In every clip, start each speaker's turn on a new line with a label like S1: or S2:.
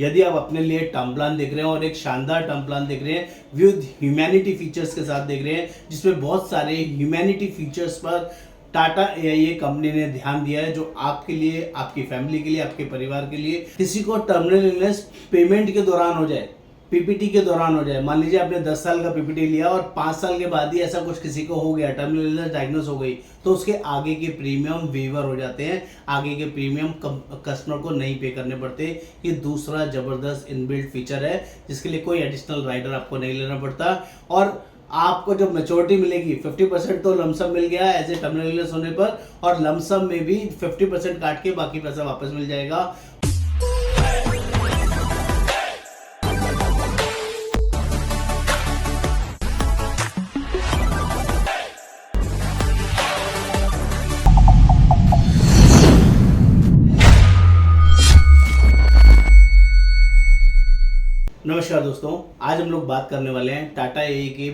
S1: यदि आप अपने लिए टर्म प्लान देख रहे हैं और एक शानदार टर्म प्लान देख रहे हैं विद ह्यूमैनिटी फीचर्स के साथ देख रहे हैं, जिसमें बहुत सारे ह्यूमैनिटी फीचर्स पर टाटा AIA कंपनी ने ध्यान दिया है, जो आपके लिए, आपकी फैमिली के लिए, आपके परिवार के लिए, किसी को टर्मिनल इलनेस पेमेंट के दौरान हो जाए, पीपीटी के दौरान हो जाए, मान लीजिए आपने 10 साल का पीपीटी लिया और 5 साल के बाद ही ऐसा कुछ किसी को हो गया, टर्मिनल इलनेस डायग्नोस हो गई, तो उसके आगे के प्रीमियम वेवर हो जाते हैं, आगे के प्रीमियम कस्टमर को नहीं पे करने पड़ते। ये दूसरा जबरदस्त इनबिल्ट फीचर है, जिसके लिए कोई एडिशनल राइडर आपको नहीं लेना पड़ता। और आपको जब मैच्योरिटी मिलेगी 50% तो लमसम मिल गया एज ए टर्मिनल इलनेस होने पर, और लमसम में भी 50% काट के बाकी पैसा वापस मिल जाएगा। नमस्कार दोस्तों, आज हम लोग बात करने वाले हैं टाटा AIA के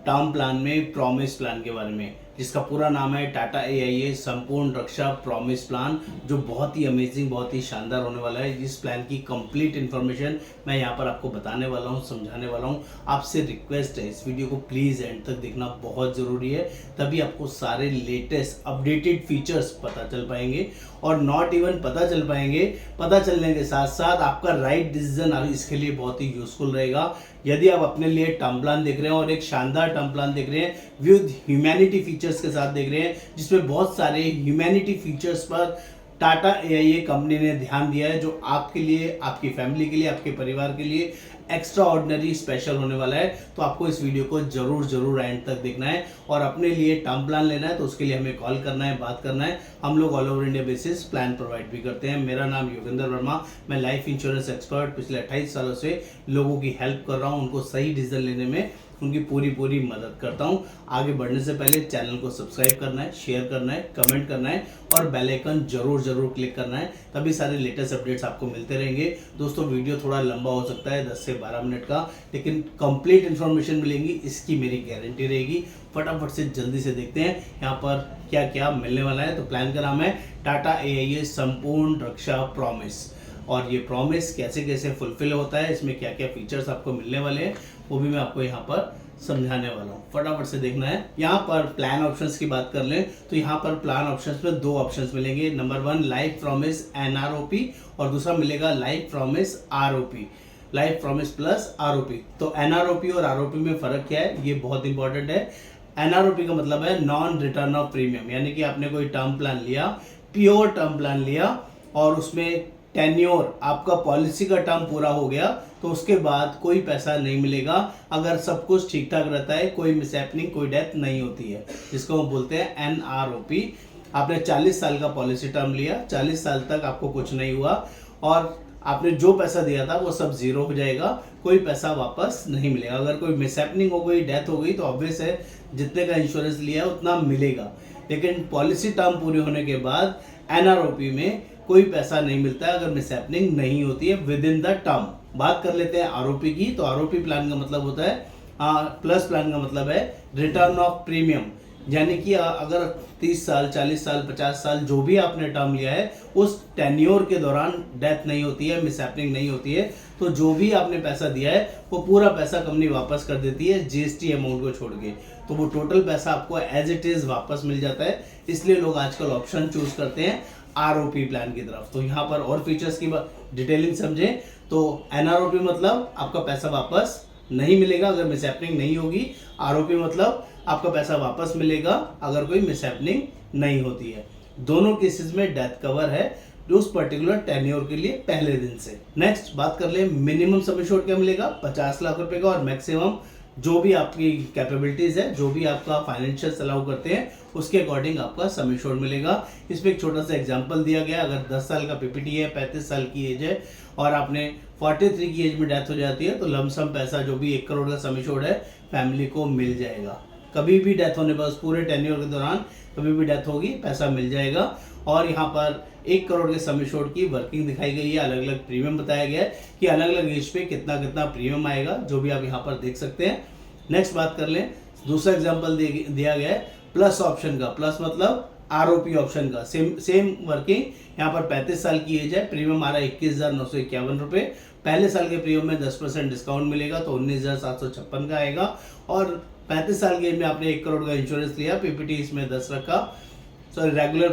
S1: टर्म प्लान में प्रॉमिस प्लान के बारे में, जिसका पूरा नाम है टाटा AIA संपूर्ण रक्षा प्रॉमिस प्लान, जो बहुत ही अमेजिंग, बहुत ही शानदार होने वाला है। इस प्लान की कंप्लीट इन्फॉर्मेशन मैं यहाँ पर आपको बताने वाला हूँ, समझाने वाला हूँ। आपसे रिक्वेस्ट है, इस वीडियो को प्लीज़ एंड तक देखना बहुत ज़रूरी है, तभी आपको सारे लेटेस्ट अपडेटेड फीचर्स पता चल पाएंगे। और नॉट इवन पता चल पाएंगे, पता चलने के साथ साथ आपका राइट डिसीजन इसके लिए बहुत ही यूजफुल रहेगा। यदि आप अपने लिए टर्म प्लान देख रहे हैं और एक शानदार टर्म प्लान देख रहे हैं विद ह्यूमैनिटी फीचर्स के साथ देख रहे हैं, जिसमें बहुत सारे ह्यूमैनिटी फीचर्स पर टाटा AIA कंपनी ने ध्यान दिया है, जो आपके लिए, आपकी फैमिली के लिए, आपके परिवार के लिए एक्स्ट्रा ऑर्डिनरी स्पेशल होने वाला है। तो आपको इस वीडियो को जरूर एंड तक देखना है, और अपने लिए टर्म प्लान लेना है तो उसके लिए हमें कॉल करना है, बात करना है। हम लोग all over India basis plan provide भी करते हैं। मेरा नाम योगेंद्र वर्मा, मैं लाइफ इंश्योरेंस एक्सपर्ट, पिछले 28 सालों से लोगों की हेल्प कर रहा हूँ, उनको सही डिसीजन लेने में उनकी पूरी मदद करता हूं। आगे बढ़ने से पहले चैनल को सब्सक्राइब करना है, शेयर करना है, कमेंट करना है और बेल आइकन जरूर क्लिक करना है, तभी सारे लेटेस्ट अपडेट्स आपको मिलते रहेंगे। दोस्तों, वीडियो थोड़ा लंबा हो सकता है, 10 से 12 मिनट का, लेकिन कंप्लीट इन्फॉर्मेशन मिलेगी, इसकी मेरी गारंटी रहेगी। फटाफट से जल्दी से देखते हैं यहाँ पर क्या क्या मिलने वाला है। तो प्लान का नाम है टाटा AIA संपूर्ण रक्षा प्रॉमिस, और ये प्रॉमिस कैसे कैसे फुलफिल होता है, इसमें क्या क्या फीचर्स आपको मिलने वाले हैं, वो भी मैं आपको यहाँ पर समझाने वाला हूँ। फटाफट से देखना है। यहाँ पर प्लान ऑप्शंस की बात कर लें तो यहाँ पर प्लान ऑप्शंस में 2 ऑप्शंस मिलेंगे। नंबर 1 लाइफ प्रॉमिस NROP और दूसरा मिलेगा life promise ROP, life promise plus ROP। तो NROP और ROP में फर्क क्या है, ये बहुत इंपॉर्टेंट है। NROP का मतलब है नॉन रिटर्न ऑफ प्रीमियम, यानी कि आपने कोई टर्म प्लान लिया, प्योर टर्म प्लान लिया, और उसमें टेन्योर आपका पॉलिसी का टर्म पूरा हो गया, तो उसके बाद कोई पैसा नहीं मिलेगा अगर सब कुछ ठीक ठाक रहता है, कोई मिसहैपनिंग, कोई डेथ नहीं होती है, जिसको हम बोलते हैं NROP। आपने 40 साल का पॉलिसी टर्म लिया, 40 साल तक आपको कुछ नहीं हुआ, और आपने जो पैसा दिया था वो सब जीरो हो जाएगा, कोई पैसा वापस नहीं मिलेगा। अगर कोई मिसहैपनिंग हो गई, डेथ हो गई, तो ऑब्वियस है जितने का इंश्योरेंस लिया है उतना मिलेगा। लेकिन पॉलिसी टर्म पूरे होने के बाद NROP में कोई पैसा नहीं मिलता है अगर मिसहैपनिंग नहीं होती है विद इन द टर्म। बात कर लेते हैं ROP की। तो ROP प्लान का मतलब होता है, प्लस प्लान का मतलब है रिटर्न ऑफ प्रीमियम, यानी कि अगर 30 साल, 40 साल, 50 साल जो भी आपने टर्म लिया है, उस टेन्योर के दौरान डेथ नहीं होती है, मिसहैपनिंग नहीं होती है, तो जो भी आपने पैसा दिया है वो पूरा पैसा कंपनी वापस कर देती है GST अमाउंट को छोड़ के। तो वो टोटल पैसा आपको एज इट इज वापस मिल जाता है, इसलिए लोग आजकल ऑप्शन चूज करते हैं ROP प्लान की तरफ। तो यहाँ पर और फीचर्स की डिटेलिंग समझें तो NROP मतलब आपका पैसा वापस नहीं मिलेगा अगर मिसहैपनिंग नहीं होगी, ROP मतलब आपका पैसा वापस मिलेगा अगर कोई मिसहैपनिंग नहीं होती है। दोनों केसेस में डेथ कवर है उस पर्टिकुलर टेन्योर के लिए पहले दिन से। नेक्स्ट बात कर ले, मिनिमम सम एश्योर्ड क्या मिलेगा, 50 लाख रुपए का, और मैक्सिमम जो भी आपकी कैपेबिलिटीज है, जो भी आपका फाइनेंशियल अलाउ करते हैं, उसके अकॉर्डिंग आपका सम एश्योर्ड मिलेगा। इसमें एक छोटा सा एग्जांपल दिया गया, अगर 10 साल का पीपीटी है, 35 साल की एज है और आपने 43 की एज में डेथ हो जाती है, तो लमसम पैसा जो भी 1 करोड़ का सम एश्योर्ड है फैमिली को मिल जाएगा। कभी भी डेथ होने पर, उस पूरे टेन्योर के दौरान कभी भी डेथ होगी, पैसा मिल जाएगा। और यहाँ पर 1 करोड़ के सम एश्योर्ड की वर्किंग दिखाई गई है, अलग अलग प्रीमियम बताया गया है कि अलग अलग एज पे कितना कितना प्रीमियम आएगा, जो भी आप यहाँ पर देख सकते हैं। नेक्स्ट बात कर लें, दूसरा एग्जांपल दिया गया है प्लस ऑप्शन का। प्लस मतलब आरओपी ऑप्शन का सेम वर्किंग। यहाँ पर 35 साल की एज है, प्रीमियम आ रहा है 21,951 रुपये। पहले साल के प्रीमियम में 10% डिस्काउंट मिलेगा तो 19,756 का आएगा। और 35 साल की एज में आपने 1 करोड़ का इंश्योरेंस लिया, पीपीटी इसमें 10 रखा, सॉरी रेगुलर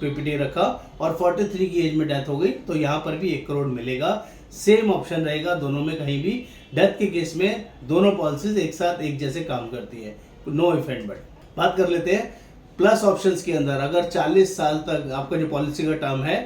S1: पीपीटी रखा, और 43 की एज में डेथ हो गई तो यहाँ पर भी 1 करोड़ मिलेगा। सेम ऑप्शन रहेगा दोनों में, कहीं भी डेथ के केस में दोनों पॉलिसीज एक साथ एक जैसे काम करती है, नो इफ एंड बट। बात कर लेते हैं प्लस ऑप्शंस के अंदर। अगर 40 साल तक आपका जो पॉलिसी का टर्म है,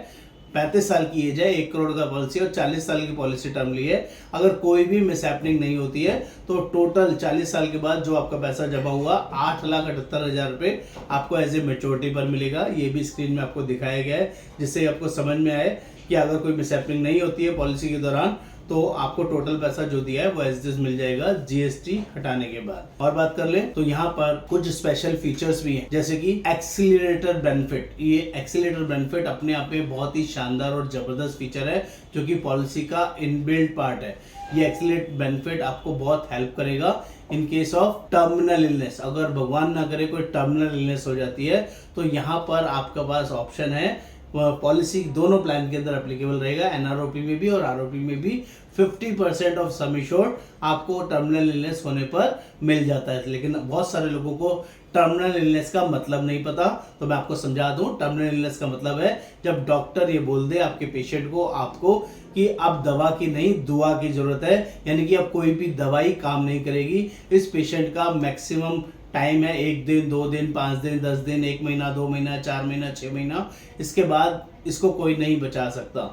S1: 35 साल की एज है, 1 करोड़ का पॉलिसी और 40 साल की पॉलिसी टर्म ली है, अगर कोई भी मिसहैपनिंग नहीं होती है तो टोटल 40 साल के बाद जो आपका पैसा जमा हुआ 8,78,000 रुपये आपको एज ए मेच्योरिटी पर मिलेगा। ये भी स्क्रीन में आपको दिखाया गया है जिससे आपको समझ में आए कि अगर कोई मिसहैपनिंग नहीं होती है पॉलिसी के दौरान तो आपको टोटल पैसा जो दिया है वो एज इट इज मिल जाएगा जीएसटी हटाने के बाद। और बात कर ले तो यहाँ पर कुछ स्पेशल फीचर्स भी हैं, जैसे कि एक्सीलरेटर बेनिफिट। ये एक्सीलरेटर बेनिफिट अपने आप में बहुत ही शानदार और जबरदस्त फीचर है जो कि पॉलिसी का इनबिल्ट पार्ट है। ये एक्सीलरेट बेनिफिट आपको बहुत हेल्प करेगा in case of terminal illness. अगर भगवान ना करे कोई टर्मिनल इलनेस हो जाती है तो यहाँ पर आपके पास ऑप्शन है, पॉलिसी दोनों प्लान के अंदर एप्लीकेबल रहेगा, एनआरओपी में भी और आरओपी में भी 50% ऑफ सम एश्योर्ड आपको टर्मिनल इलनेस होने पर मिल जाता है। लेकिन बहुत सारे लोगों को टर्मिनल इलनेस का मतलब नहीं पता, तो मैं आपको समझा दूं। टर्मिनल इलनेस का मतलब है जब डॉक्टर ये बोल दे आपके पेशेंट को, आपको कि अब दवा की नहीं दुआ की जरूरत है, यानी कि अब कोई भी दवाई काम नहीं करेगी। इस पेशेंट का मैक्सिमम टाइम है 1 दिन, 2 दिन, 5 दिन, 10 दिन, 1 महीना, 2 महीना, 4 महीना, 6 महीना, इसके बाद इसको कोई नहीं बचा सकता।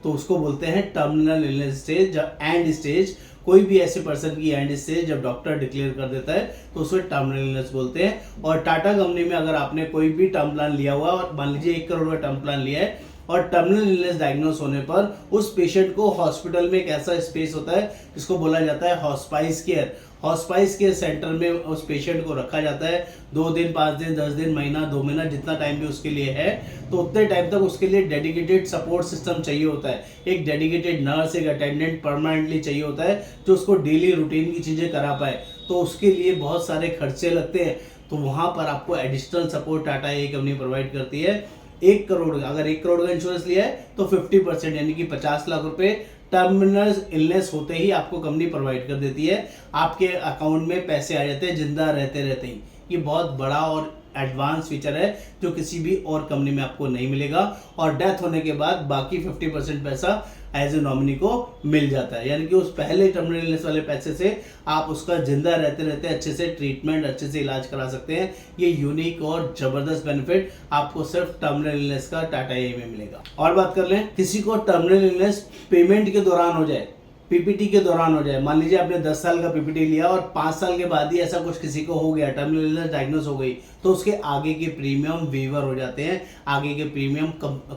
S1: तो उसको बोलते हैं टर्मिनल इलनेस स्टेज। जब एंड स्टेज, कोई भी ऐसे पर्सन की एंड स्टेज जब डॉक्टर डिक्लेयर कर देता है तो उसे टर्मिनल इलनेस बोलते हैं। और टाटा कंपनी में अगर आपने कोई भी टर्म प्लान लिया हुआ और मान लीजिए 1 करोड़ का टर्म प्लान लिया है और टर्मिनल इलनेस डायग्नोस होने पर उस पेशेंट को हॉस्पिटल में एक ऐसा स्पेस होता है जिसको बोला जाता है hospice care. Hospice care centre में उस पेशेंट को रखा जाता है 2 दिन, 5 दिन, 10 दिन, महीना, 2 महीना, जितना टाइम भी उसके लिए है, तो उतने टाइम तक उसके लिए डेडिकेटेड सपोर्ट सिस्टम चाहिए होता है। एक डेडिकेटेड नर्स, एक अटेंडेंट परमानेंटली चाहिए होता है जो उसको डेली रूटीन की चीज़ें करा पाए। तो उसके लिए बहुत सारे खर्चे लगते हैं, तो वहाँ पर आपको एडिशनल सपोर्ट टाटा ए कंपनी प्रोवाइड करती है। 1 करोड़, अगर 1 करोड़ का इंश्योरेंस लिया है तो 50% यानी कि 50 लाख रुपए टर्मिनल इलनेस होते ही आपको कंपनी प्रोवाइड कर देती है। आपके अकाउंट में पैसे आ जाते हैं जिंदा रहते रहते ही। ये बहुत बड़ा और एडवांस फीचर है जो किसी भी और कंपनी में आपको नहीं मिलेगा। और डेथ होने के बाद बाकी 50% पैसा एज ए नॉमिनी को मिल जाता है, यानी कि उस पहले टर्मिनल इलनेस वाले पैसे से आप उसका जिंदा रहते रहते अच्छे से ट्रीटमेंट, अच्छे से इलाज करा सकते हैं। ये यूनिक और जबरदस्त बेनिफिट आपको सिर्फ टर्मिनल इलनेस का टाटा ए में मिलेगा। और बात कर लें, किसी को टर्मिनल इलनेस पेमेंट के दौरान हो जाए, पीपीटी के दौरान हो जाए, मान लीजिए आपने 10 साल का पीपीटी लिया और 5 साल के बाद ही ऐसा कुछ किसी को हो गया, टर्मिनल इलनेस डायग्नोस हो गई, तो उसके आगे के प्रीमियम वेवर हो जाते हैं। आगे के प्रीमियम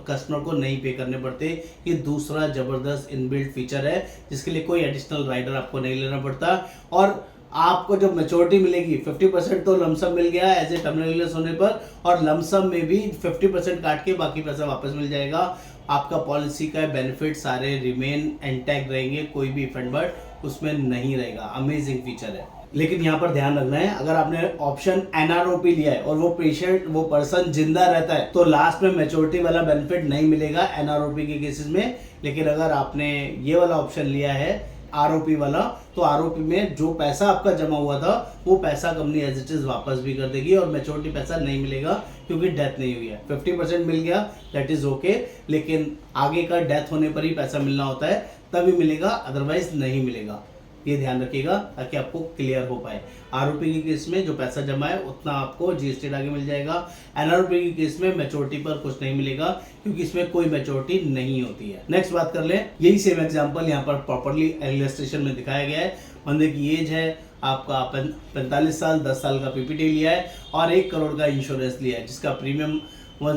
S1: कस्टमर को नहीं पे करने पड़ते। ये दूसरा जबरदस्त इनबिल्ट फीचर है जिसके लिए कोई एडिशनल राइडर आपको नहीं लेना पड़ता। और आपको जब मैच्योरिटी मिलेगी 50% तो लमसम मिल गया एज ए टर्मिनल इलनेस होने पर, और लमसम में भी 50% काट के बाकी पैसा वापस मिल जाएगा। आपका पॉलिसी का बेनिफिट सारे रिमेन इंटैक्ट रहेंगे, कोई भी इफेक्ट उसमें नहीं रहेगा। अमेजिंग फीचर है। लेकिन यहाँ पर ध्यान रखना है, अगर आपने ऑप्शन एनआरओपी लिया है और वो पेशेंट, वो पर्सन जिंदा रहता है तो लास्ट में मैच्योरिटी वाला बेनिफिट नहीं मिलेगा एनआरओपी के केसेस में। लेकिन अगर आपने ये वाला ऑप्शन लिया है आरओपी वाला, तो आरओपी में जो पैसा आपका जमा हुआ था वो पैसा कंपनी एज इट इज वापस भी कर देगी और मैच्योरिटी पैसा नहीं मिलेगा क्योंकि डेथ नहीं हुई है। 50% मिल गया, दैट इज ओके, लेकिन आगे का डेथ होने पर ही पैसा मिलना होता है, तभी मिलेगा, अदरवाइज नहीं मिलेगा। ये ध्यान रखिएगा ताकि आपको क्लियर हो पाए। आरओपी के केस में जो पैसा जमा है उतना आपको जीएसटी आगे मिल जाएगा। एनआरओपी के केस में मैच्योरिटी पर कुछ नहीं मिलेगा क्योंकि इसमें कोई मैच्योरिटी नहीं होती है। नेक्स्ट बात कर लें, यही सेम एग्जांपल यहाँ पर प्रॉपर्ली इलस्ट्रेशन में दिखाया गया है। बंदे की एज है आपका 45 साल, 10 साल का पीपीटी लिया है और 1 करोड़ का इंश्योरेंस लिया है, जिसका प्रीमियम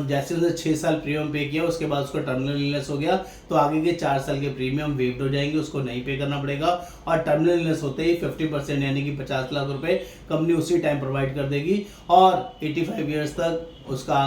S1: जैसे उसने 6 साल प्रीमियम पे किया, उसके बाद उसका टर्मिनल इलनेस हो गया तो आगे के 4 साल के प्रीमियम वेव्ड हो जाएंगे, उसको नहीं पे करना पड़ेगा। और टर्मिनल इलनेस होते ही 50% यानी कि 50 लाख रुपए कंपनी उसी टाइम प्रोवाइड कर देगी। और 85 ईयर्स तक उसका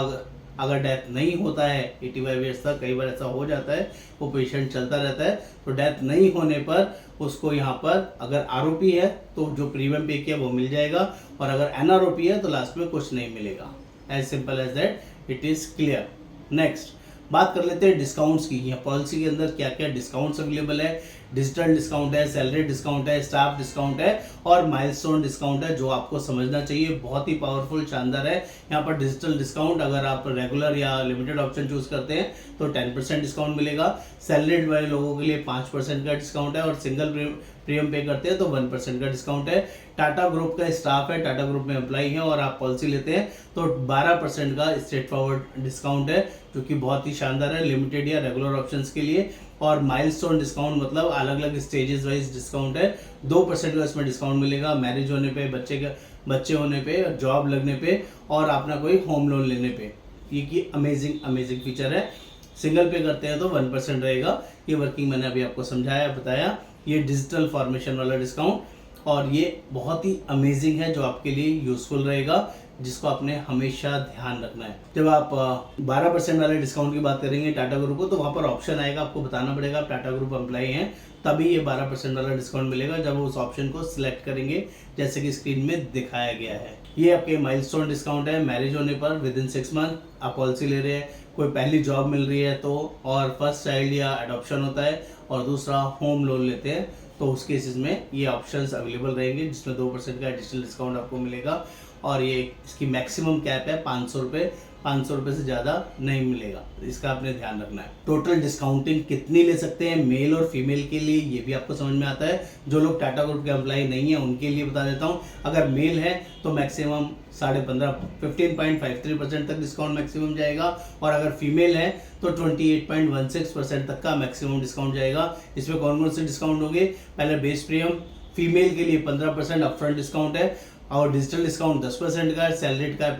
S1: अगर डेथ नहीं होता है, 85 ईयर्स तक कई बार ऐसा हो जाता है, वो पेशेंट चलता रहता है, तो डेथ नहीं होने पर उसको यहाँ पर अगर आरओपी है तो जो प्रीमियम पे किया वो मिल जाएगा, और अगर एनआरओपी है तो लास्ट में कुछ नहीं मिलेगा। As simple as that. It is clear. Next बात कर लेते हैं डिस्काउंट्स की। यहाँ पॉलिसी के अंदर क्या क्या डिस्काउंट्स अवेलेबल है। डिजिटल डिस्काउंट है, सैलरी डिस्काउंट है, स्टाफ डिस्काउंट है और माइलस्टोन डिस्काउंट है, जो आपको समझना चाहिए। बहुत ही पावरफुल, शानदार है। यहाँ पर डिजिटल डिस्काउंट, अगर आप रेगुलर या लिमिटेड ऑप्शन चूज करते हैं तो 10% डिस्काउंट मिलेगा। सैलरीड वाले लोगों के लिए 5% का डिस्काउंट है और सिंगल प्रीमियम पे करते हैं तो 1% का डिस्काउंट है। टाटा ग्रुप का स्टाफ है, टाटा ग्रुप में एम्प्लॉई है और आप पॉलिसी लेते हैं तो 12% का स्ट्रेट फॉरवर्ड डिस्काउंट है, जो कि बहुत ही शानदार है लिमिटेड या रेगुलर ऑप्शंस के लिए। और माइलस्टोन डिस्काउंट मतलब अलग अलग स्टेजेस वाइज डिस्काउंट है। 2% का इसमें डिस्काउंट मिलेगा मैरिज होने पे, बच्चे होने पे, जॉब लगने पे और अपना कोई होम लोन लेने पे। ये की अमेजिंग फीचर है। सिंगल पे करते हैं तो 1% रहेगा। ये वर्किंग मैंने अभी आपको समझाया, बताया। ये डिजिटल फॉर्मेशन वाला डिस्काउंट और ये बहुत ही अमेजिंग है, जो आपके लिए यूजफुल रहेगा, जिसको आपने हमेशा ध्यान रखना है। जब आप 12% वाले डिस्काउंट की बात करेंगे टाटा ग्रुप को, तो वहाँ पर ऑप्शन आएगा, आपको बताना पड़ेगा आप टाटा ग्रुप एम्प्लॉई हैं, तभी ये 12% वाला डिस्काउंट मिलेगा जब उस ऑप्शन को सिलेक्ट करेंगे, जैसे कि स्क्रीन में दिखाया गया है। ये आपके माइलस्टोन डिस्काउंट है। मैरिज होने पर विदिन 6 मंथ आप पॉलिसी ले रहे हैं, कोई पहली जॉब मिल रही है तो, और फर्स्ट चाइल्ड या एडॉप्शन होता है, और दूसरा होम लोन लेते हैं तो उस केसेस में ये ऑप्शंस अवेलेबल रहेंगे, जिसमें 2% का एडिशनल डिस्काउंट आपको मिलेगा। और ये इसकी मैक्सिमम कैप है 500 रुपये, 500 रुपये से ज़्यादा नहीं मिलेगा, इसका आपने ध्यान रखना है। टोटल डिस्काउंटिंग कितनी ले सकते हैं मेल और फीमेल के लिए, ये भी आपको समझ में आता है। जो लोग टाटा ग्रुप के एम्प्लॉय नहीं है उनके लिए बता देता हूँ। अगर मेल है तो मैक्सिमम 15.53% तक डिस्काउंट मैक्सिमम जाएगा, और अगर फीमेल है तो 28.16% तक का मैक्सिमम डिस्काउंट जाएगा। इसमें कौन कौन से डिस्काउंट होंगे? पहले बेस प्रीमियम, फीमेल के लिए 15% अपफ्रंट डिस्काउंट है और डिजिटल डिस्काउंट 10% का है, सैलरीड का है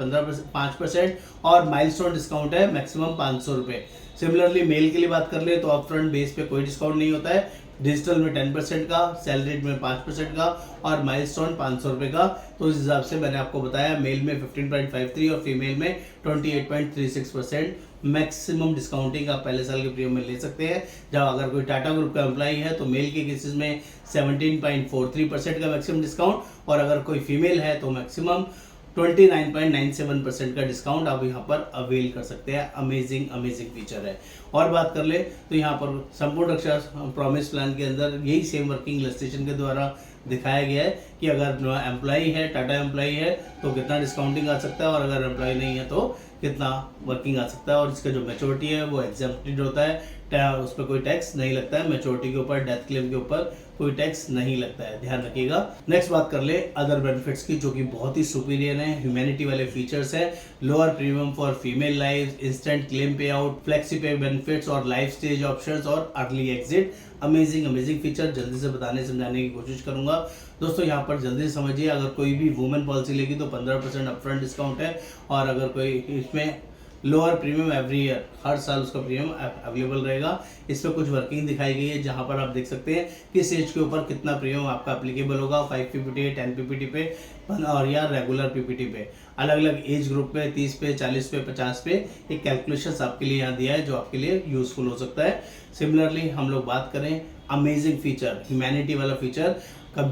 S1: 5% और माइलस्टोन डिस्काउंट है मैक्सिमम 500 रुपये। सिमिलरली मेल के लिए बात कर ले तो अपफ्रंट बेस पे कोई डिस्काउंट नहीं होता है, डिजिटल में 10% का, सैलरीड में 5% का और माइलस्टोन 500 रुपये का। तो इस हिसाब से मैंने आपको बताया, मेल में 15.53 और फीमेल में 28.36% मैक्सिमम डिस्काउंटिंग आप पहले साल के प्रीमियम में ले सकते हैं। जब अगर कोई टाटा ग्रुप का एम्प्लॉई है तो मेल के केसेस में 17.43% का मैक्सिमम डिस्काउंट, और अगर कोई फीमेल है तो मैक्सिमम 29.97% का डिस्काउंट आप यहाँ पर अवेल कर सकते हैं। अमेजिंग फीचर है। और बात कर ले तो यहाँ पर संपूर्ण रक्षा प्रॉमिस प्लान के अंदर यही सेम वर्किंग इलस्ट्रेशन के द्वारा दिखाया गया है कि अगर एम्प्लॉई है, टाटा एम्प्लॉई है तो कितना डिस्काउंटिंग आ सकता है, और अगर एम्प्लॉई नहीं है तो कितना वर्किंग आ सकता है। और इसका जो मैच्योरिटी है वो एग्जेम्प्टेड होता है, उस पर कोई टैक्स नहीं लगता है। मैच्योरिटी के ऊपर, डेथ क्लेम के ऊपर कोई टैक्स नहीं लगता है, ध्यान रखिएगा। नेक्स्ट बात कर ले अदर बेनिफिट्स की, जो कि बहुत ही सुपीरियर है, ह्यूमैनिटी वाले फीचर्स है। Lower premium for female life, instant claim पे आउट, फ्लेक्सी पे बेनिफिट्स और लाइफ स्टेज ऑप्शंस और अर्ली एग्जिट। अमेजिंग फीचर जल्दी से बताने समझाने की कोशिश करूंगा। दोस्तों यहाँ पर जल्दी से समझिए, अगर कोई भी वुमेन पॉलिसी लेगी तो 15% अपफ्रंट डिस्काउंट है, और अगर कोई इसमें लोअर प्रीमियम एवरी ईयर, हर साल उसका प्रीमियम अवेलेबल रहेगा। इस पर कुछ वर्किंग दिखाई गई है, जहां पर आप देख सकते हैं किस एज के ऊपर कितना प्रीमियम आपका एप्लीकेबल होगा, 5 पीपीटी, 10 पीपीटी पे और या रेगुलर पीपीटी पे, अलग अलग एज ग्रुप पे, 30 पे, 40 पे, 50 पे एक कैलकुलेशन आपके लिए यहाँ दिया है, जो आपके लिए यूजफुल हो सकता है। सिमिलरली हम लोग बात करें अमेजिंग फीचर, ह्यूमैनिटी वाला फीचर,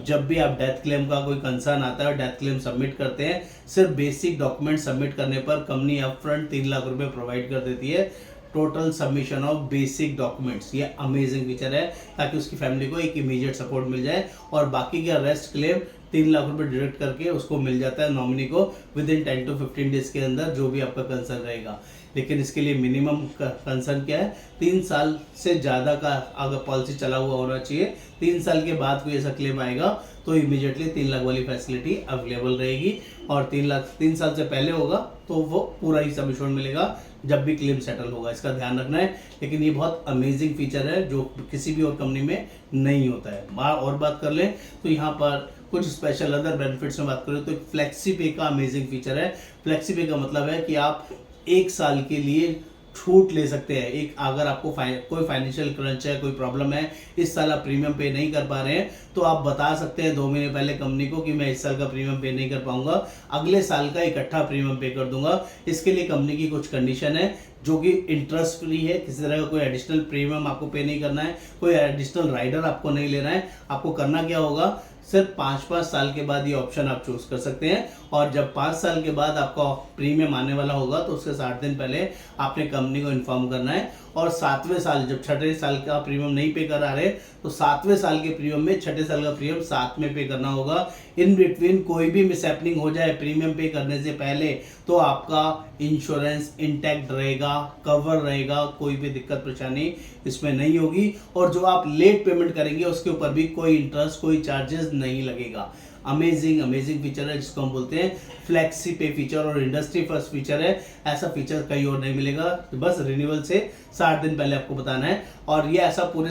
S1: जब भी आप डेथ क्लेम का कोई कंसर्न आता है और डेथ क्लेम सबमिट करते हैं, सिर्फ बेसिक डॉक्यूमेंट सबमिट करने पर कंपनी अपफ्रंट 3 लाख रुपए प्रोवाइड कर देती है, total submission of basic documents. ये अमेजिंग फीचर है, ताकि उसकी फैमिली को एक इमीडिएट सपोर्ट मिल जाए, और बाकी का रेस्ट क्लेम 3 लाख रुपए डिडक्ट करके उसको मिल जाता है नॉमिनी को विद इन 10 to 15 डेज के अंदर, जो भी आपका कंसर्न रहेगा। लेकिन इसके लिए मिनिमम कंसर्न क्या है, 3 साल से ज़्यादा का अगर पॉलिसी चला हुआ होना चाहिए। 3 साल के बाद कोई ऐसा क्लेम आएगा तो इमीडिएटली 3 लाख वाली फैसिलिटी अवेलेबल रहेगी, और 3 साल से पहले होगा तो वो पूरा ही सब इंश्योरेंस मिलेगा जब भी क्लेम सेटल होगा। इसका ध्यान रखना है। लेकिन ये बहुत अमेजिंग फीचर है जो किसी भी और कंपनी में नहीं होता है। और बात कर लें तो यहाँ पर कुछ स्पेशल अदर बेनिफिट्स में बात करें तो फ्लेक्सी पे का अमेजिंग फीचर है। फ्लेक्सी पे का मतलब है कि आप 1 साल के लिए छूट ले सकते हैं। एक अगर आपको कोई फाइनेंशियल क्रंच है, कोई प्रॉब्लम है, इस साल आप प्रीमियम पे नहीं कर पा रहे हैं, तो आप बता सकते हैं 2 महीने पहले कंपनी को कि मैं इस साल का प्रीमियम पे नहीं कर पाऊंगा, अगले साल का इकट्ठा प्रीमियम पे कर दूंगा। इसके लिए कंपनी की कुछ कंडीशन है जो कि इंटरेस्ट फ्री है, किसी तरह का कोई एडिशनल प्रीमियम आपको पे नहीं करना है, कोई एडिशनल राइडर आपको नहीं लेना है। आपको करना क्या होगा, सिर्फ 5-5 साल के बाद ये ऑप्शन आप चूज कर सकते हैं, और जब 5 साल के बाद आपका प्रीमियम आने वाला होगा तो उसके 60 दिन पहले आपने कंपनी को इन्फॉर्म करना है। और 7वें साल, जब 6ठे साल का प्रीमियम नहीं पे कर रहे तो 7वें साल के प्रीमियम में 6ठे साल का प्रीमियम साथ में पे करना होगा। इन बिटवीन कोई भी मिसहैपनिंग हो जाए प्रीमियम पे करने से पहले तो आपका इंश्योरेंस इंटैक्ट रहेगा, कवर रहेगा, कोई भी दिक्कत परेशानी इसमें नहीं होगी। और जो आप लेट पेमेंट करेंगे उसके ऊपर भी कोई इंटरेस्ट, कोई चार्जेस नहीं लगेगा। अमेजिंग फीचर है जिसको हम बोलते हैं फ्लेक्सी पे फीचर, और इंडस्ट्री फर्स्ट फीचर है। ऐसा फीचर कहीं और नहीं मिलेगा। तो बस रिन्यूअल से 60 दिन पहले आपको बताना है, और ये ऐसा पूरे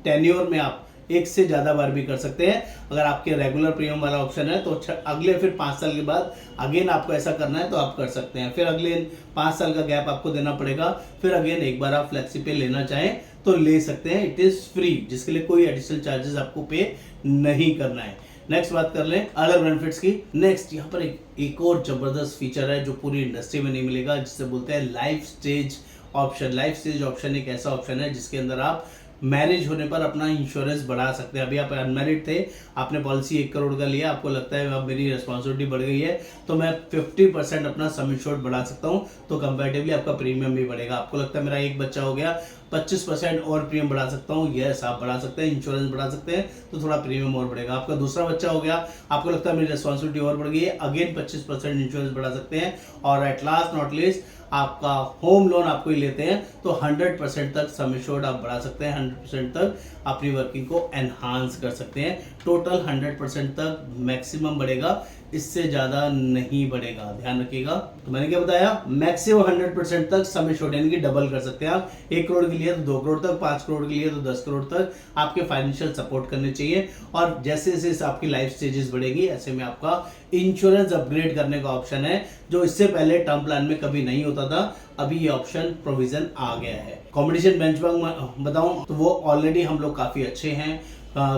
S1: टेन्योर में आप एक से ज्यादा बार भी कर सकते हैं। अगर आपके रेगुलर प्रीमियम वाला ऑप्शन है तो अगले फिर 5 साल के बाद अगेन आपको ऐसा करना है तो आप कर सकते हैं। फिर अगले 5 साल का गैप आपको देना पड़ेगा, फिर अगेन एक बार आप फ्लेक्सी पे लेना चाहें तो ले सकते हैं। इट इज फ्री, जिसके लिए कोई एडिशनल चार्जेस आपको पे नहीं करना है। नेक्स्ट बात कर लें अदर बेनिफिट्स की। नेक्स्ट यहाँ पर एक और जबरदस्त फीचर है जो पूरी इंडस्ट्री में नहीं मिलेगा, जिसे बोलते हैं life stage option. Life stage option एक ऐसा ऑप्शन है जिसके अंदर आप मैरिज होने पर अपना इंश्योरेंस बढ़ा सकते हैं। अभी आप अनमैरिड थे, आपने पॉलिसी 1 करोड़ का लिया, आपको लगता है अब मेरी रिस्पॉन्सिबिलिटी बढ़ गई है तो मैं 50% अपना सम इंश्योर्ड बढ़ा सकता हूं, तो कंपैरेटिवली आपका प्रीमियम भी बढ़ेगा। आपको लगता है मेरा एक बच्चा हो गया, 25% और प्रीमियम बढ़ा सकता हूँ, यस आप बढ़ा सकते हैं, इंश्योरेंस बढ़ा सकते हैं तो थोड़ा प्रीमियम और बढ़ेगा। आपका दूसरा बच्चा हो गया, आपको लगता है मेरी रिस्पॉन्सिबिलिटी और बढ़ गई है, अगेन 25% इंश्योरेंस बढ़ा सकते हैं। और एट लास्ट नॉट लीस्ट आपका होम लोन आपको ही लेते हैं तो 100% तक सम इंश्योर्ड आप बढ़ा सकते हैं, 100% तक अपनी वर्किंग को एनहांस कर सकते हैं। टोटल 100% तक मैक्सिमम बढ़ेगा, इससे ज्यादा नहीं बढ़ेगा, ध्यान रखिएगा। तो मैंने क्या बताया, मैक्सिमम 100% तक सम इंश्योर्ड यानी कि डबल कर सकते हैं आप। 1 करोड़ के लिए तो 2 करोड़ तक, 5 करोड़ के लिए तो 10 करोड़ तक आपके फाइनेंशियल सपोर्ट करने चाहिए। और जैसे जैसे आपकी लाइफ स्टेजेस बढ़ेगी ऐसे में आपका इंश्योरेंस अपग्रेड करने का ऑप्शन है, जो इससे पहले टर्म प्लान में कभी नहीं होता था, अभी ये ऑप्शन प्रोविजन आ गया है। कंपटीशन बेंचमार्क बताऊं तो वो ऑलरेडी हम लोग काफी अच्छे हैं।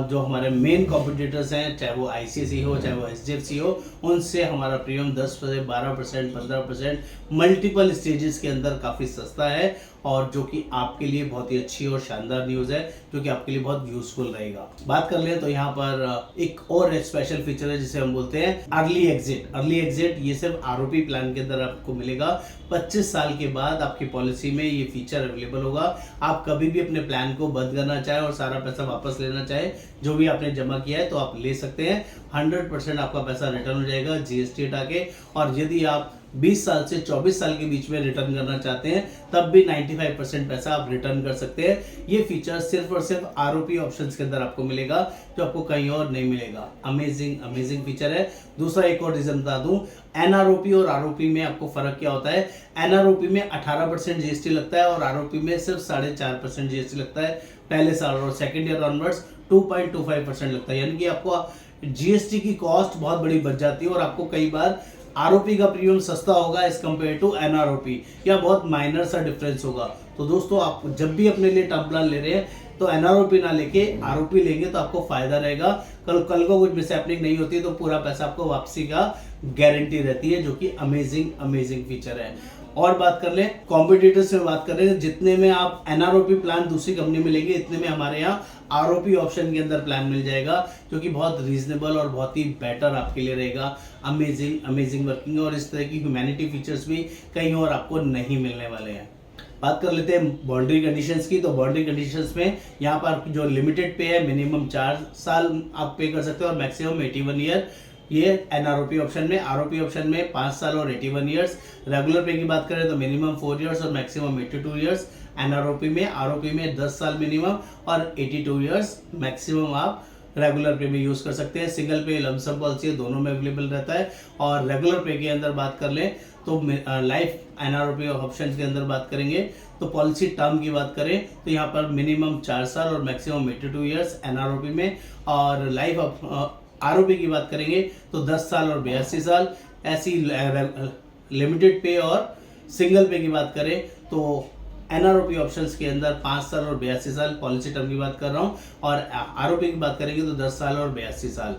S1: जो हमारे मेन कॉम्पिटिटर्स हैं, चाहे वो आईसीआईसी हो चाहे वो एचडीएफसी हो, उनसे हमारा प्रीमियम 10 से 12%, 15% मल्टीपल स्टेजेस के अंदर काफ़ी सस्ता है, और जो कि आपके लिए बहुत ही अच्छी और शानदार न्यूज़ है, जो कि आपके लिए बहुत यूजफुल रहेगा। बात कर लें तो यहाँ पर एक और स्पेशल फीचर है जिसे हम बोलते हैं अर्ली एग्जिट। अर्ली एग्जिट ये सिर्फ आरओपी प्लान के अंदर आपको मिलेगा। 25 साल के बाद आपकी पॉलिसी में ये फीचर अवेलेबल होगा। आप कभी भी अपने प्लान को बंद करना चाहे और सारा पैसा वापस लेना चाहे, जो भी आपने जमा किया है तो आप ले सकते हैं। 100% आपका पैसा रिटर्न हो जाएगा जीएसटी हटा के। और यदि आप 20 साल से 24 साल के बीच में रिटर्न करना चाहते हैं तब भी 95% पैसा आप रिटर्न कर सकते हैं। ये फीचर सिर्फ और सिर्फ आरओपी ऑप्शंस के अंदर आपको मिलेगा, जो आपको कहीं और नहीं मिलेगा। अमेजिंग फीचर है। दूसरा एक और रीजन बता दूं, एनआरओपी और आरओपी में आपको फर्क क्या होता है। एनआरओपी में 18% जीएसटी लगता है और आरओपी में सिर्फ 4.5% जीएसटी लगता है पहले साल, और सेकेंड ईयर ऑनवर्ड्स 2.25% लगता है। यानी कि आपको जीएसटी की कॉस्ट बहुत बड़ी बच जाती है, और आपको कई बार आरओपी का प्रीमियम सस्ता होगा एज कम्पेयर टू एनआरओपी, या बहुत माइनर सा डिफरेंस होगा। तो दोस्तों आप जब भी अपने लिए टर्म प्लान ले रहे हैं तो एनआरओपी ना लेके आरओपी लेंगे तो आपको फायदा रहेगा। कल को कुछ मिसहैपनिंग नहीं होती तो पूरा पैसा आपको वापसी का गारंटी रहती है, जो कि अमेजिंग फीचर है। और बात कर लें कॉम्पिटिटर्स में, बात कर रहे हैं जितने में आप एनआरओपी प्लान दूसरी कंपनी में लेंगे, इतने में हमारे यहाँ आरओपी ऑप्शन के अंदर प्लान मिल जाएगा, जो कि बहुत रीजनेबल और बहुत ही बेटर आपके लिए रहेगा। अमेजिंग वर्किंग, और इस तरह की ह्यूमैनिटी फीचर्स भी कहीं और आपको नहीं मिलने वाले हैं। बात कर लेते हैं बाउंड्री कंडीशंस की। तो बाउंड्री कंडीशंस में यहाँ पर जो लिमिटेड पे है, मिनिमम 4 साल आप पे कर सकते हो और मैक्सिमम 81 ईयर, ये एनआरओपी ऑप्शन में। आरओपी ऑप्शन में 5 साल और 81 ईयर्स। रेगुलर पे की बात करें तो मिनिमम 4 ईयर्स और मैक्सिमम 82 ईयर्स एनआरओपी में। आरओपी में 10 साल मिनिमम और 82 ईयर्स मैक्सिमम आप रेगुलर पे में यूज कर सकते हैं। सिंगल पे, लमसम पॉलिसी दोनों में अवेलेबल रहता है। और रेगुलर पे के अंदर बात कर लें तो लाइफ एनआरओपी ऑप्शन के अंदर बात करेंगे तो पॉलिसी टर्म की बात करें तो यहाँ पर मिनिमम 4 साल और मैक्सिमम 82 ईयर्स एनआरओपी में। और लाइफ आरओपी की बात करेंगे तो 10 साल और 82 साल। ऐसी लिमिटेड पे और सिंगल पे की बात करें तो एनआरओपी ऑप्शंस के अंदर 5 साल और 82 साल पॉलिसी टर्म की बात कर रहा हूं, और आरओपी की बात करेंगे तो 10 साल और 82 साल।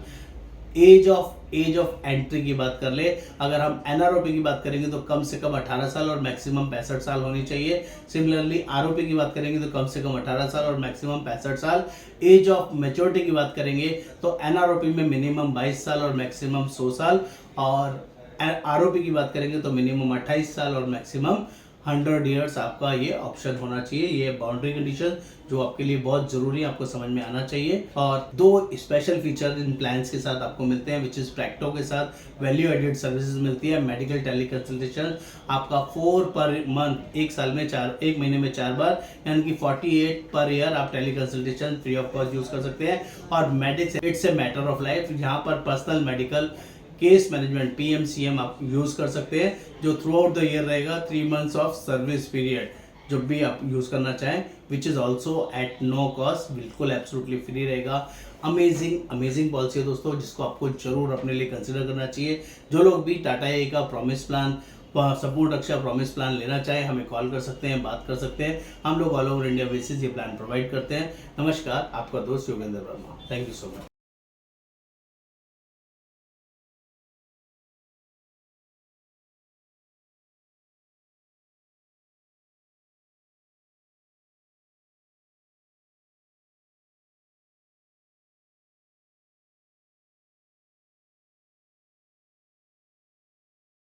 S1: एज ऑफ एंट्री की बात कर ले, अगर हम एनआरओपी की बात करेंगे तो कम से कम 18 साल और मैक्सिमम 65 साल होनी चाहिए। सिमिलरली आरओपी की बात करेंगे तो कम से कम 18 साल और मैक्सिमम 65 साल। एज ऑफ मैच्योरिटी की बात करेंगे तो एनआरओपी में मिनिमम 22 साल और मैक्सिमम 100 साल, और आरओपी की बात करेंगे तो मिनिमम 28 साल और मैक्सिमम 100 ईयर्स आपका ये ऑप्शन होना चाहिए। ये बाउंड्री कंडीशन जो आपके लिए बहुत जरूरी है, आपको समझ में आना चाहिए। और दो स्पेशल फीचर इन प्लान्स के साथ आपको मिलते हैं, विच इज प्रैक्टो के साथ वैल्यू एडेड सर्विसेज मिलती है। मेडिकल टेली कंसल्टेशन आपका 4 पर मंथ, एक महीने में 4 बार, यानी कि 48 पर ईयर आप tele consultation free of cost use कर सकते हैं। और medics it's a matter of life, यहाँ पर personal medical case management PMCM आप यूज कर सकते हैं, जो थ्रू आउट द ईयर रहेगा। 3 मंथ्स ऑफ सर्विस पीरियड जब भी आप यूज करना चाहें, which is also at no cost, बिल्कुल एब्सोल्युटली फ्री रहेगा। अमेजिंग पॉलिसी है दोस्तों, जिसको आपको जरूर अपने लिए कंसिडर करना चाहिए। जो लोग भी टाटा ए का प्रॉमिस प्लान, संपूर्ण रक्षा प्रॉमिस प्लान लेना चाहे, हमें कॉल कर सकते हैं, बात कर सकते हैं। हम लोग ऑल ओवर इंडिया बेसिस ये प्लान प्रोवाइड करते हैं। नमस्कार, आपका दोस्त Yogendra Verma. Thank you so much.